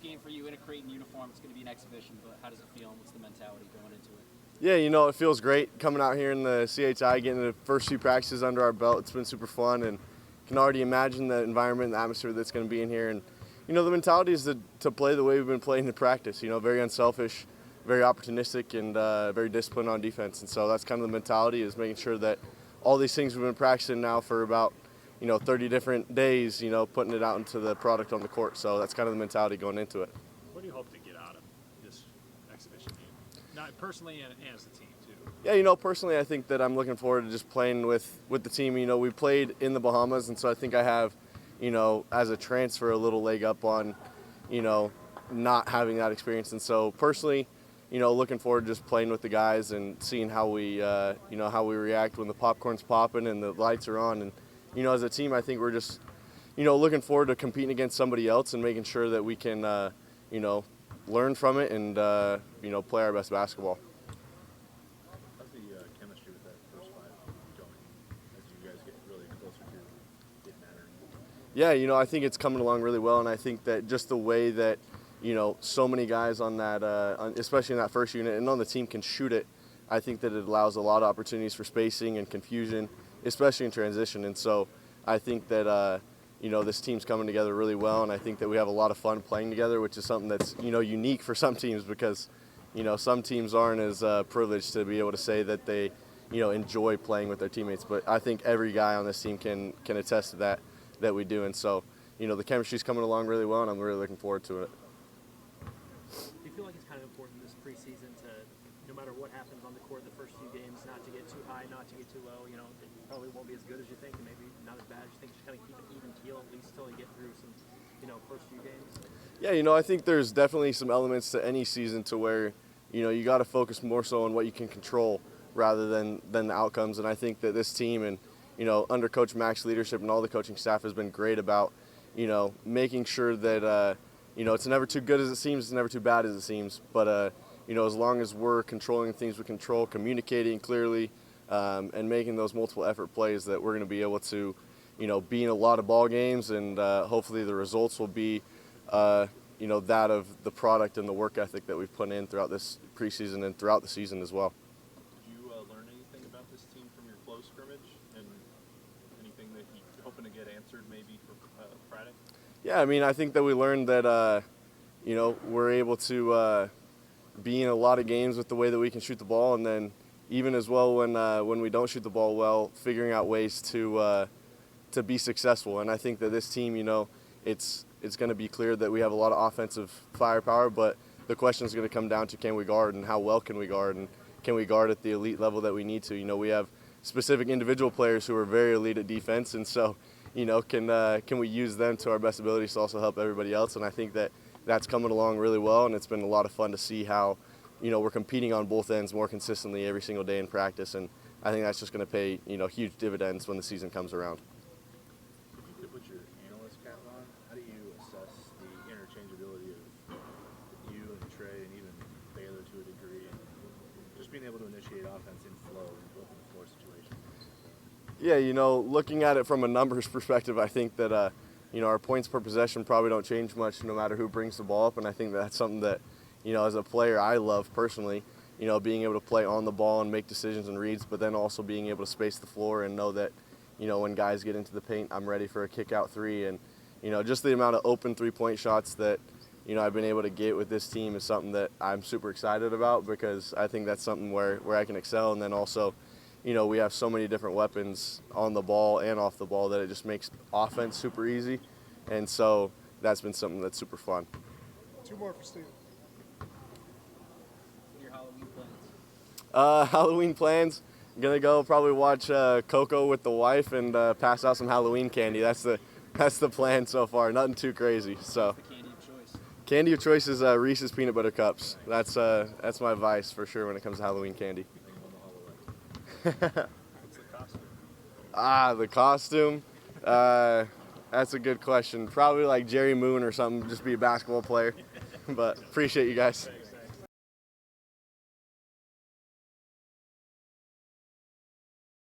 Game for you in a Creighton uniform. It's going to be an exhibition, but how does it feel and what's the mentality going into it? Yeah, it feels great coming out here in the CHI, getting the first few practices under our belt. It's been super fun, and can already imagine the environment and the atmosphere that's going to be in here. And, the mentality is to play the way we've been playing in practice, very unselfish, very opportunistic, and very disciplined on defense. And so that's kind of the mentality, is making sure that all these things we've been practicing now for about 30 different days, putting it out into the product on the court. So that's kind of the mentality going into it. What do you hope to get out of this exhibition game? Not personally and as a team, too. Yeah, personally, I think that I'm looking forward to just playing with the team. We played in the Bahamas, and so I think I have, as a transfer, a little leg up on, not having that experience. And so personally, looking forward to just playing with the guys and seeing how we, how we react when the popcorn's popping and the lights are on. And as a team, I think we're just, looking forward to competing against somebody else and making sure that we can, learn from it and, play our best basketball. How's the chemistry with that first five going as you guys get really closer to getting at it? Yeah, I think it's coming along really well, and I think that just the way that, so many guys on that, especially in that first unit and on the team can shoot it, I think that it allows a lot of opportunities for spacing and confusion, especially in transition. And so I think that, this team's coming together really well, and I think that we have a lot of fun playing together, which is something that's, unique for some teams because, some teams aren't as privileged to be able to say that they, enjoy playing with their teammates. But I think every guy on this team can attest to that we do. And so, the chemistry's coming along really well, and I'm really looking forward to it. Do you feel like it's kind of important this preseason to, no matter what happens on the court the first few games, not to get too high, not to get too low? It probably won't be as good as you think, and maybe not as bad as you think. Just kind of keep an even keel at least until you get through some, first few games. Yeah, I think there's definitely some elements to any season to where, you got to focus more so on what you can control rather than the outcomes. And I think that this team and, under Coach Mack's leadership and all the coaching staff has been great about, making sure that, it's never too good as it seems, it's never too bad as it seems. But, as long as we're controlling things we control, communicating clearly, and making those multiple effort plays, that we're going to be able to, be in a lot of ball games, and hopefully the results will be, that of the product and the work ethic that we've put in throughout this preseason and throughout the season as well. Did you learn anything about this team from your close scrimmage, and anything that you're hoping to get answered maybe for Friday? Yeah, I think that we learned that, we're able to be in a lot of games with the way that we can shoot the ball, and then even as well when we don't shoot the ball well, figuring out ways to be successful. And I think that this team, it's going to be clear that we have a lot of offensive firepower, but the question is going to come down to, can we guard, and how well can we guard, and can we guard at the elite level that we need to? We have specific individual players who are very elite at defense, and so can we use them to our best abilities to also help everybody else? And I think that that's coming along really well, and it's been a lot of fun to see how we're competing on both ends more consistently every single day in practice, and I think that's just going to pay huge dividends when the season comes around. If you could put your analyst cap on, how do you assess the interchangeability of you and Trey and even Baylor to a degree, and just being able to initiate offense in flow in open floor situations? Yeah, looking at it from a numbers perspective, I think that our points per possession probably don't change much no matter who brings the ball up, and I think that's something that as a player I love personally, being able to play on the ball and make decisions and reads, but then also being able to space the floor and know that when guys get into the paint, I'm ready for a kick out three. And just the amount of open 3-point shots that I've been able to get with this team is something that I'm super excited about, because I think that's something where I can excel. And then also we have so many different weapons on the ball and off the ball that it just makes offense super easy. And so that's been something that's super fun. Two more for Steve. Your Halloween plans? Halloween plans, I'm going to go probably watch Coco with the wife and pass out some Halloween candy. That's the plan so far. Nothing too crazy. So. What's the candy of choice? Candy of choice is Reese's Peanut Butter Cups. That's my vice for sure when it comes to Halloween candy. What's the costume? The costume. That's a good question. Probably like Jerry Moon or something, just be a basketball player. But appreciate you guys.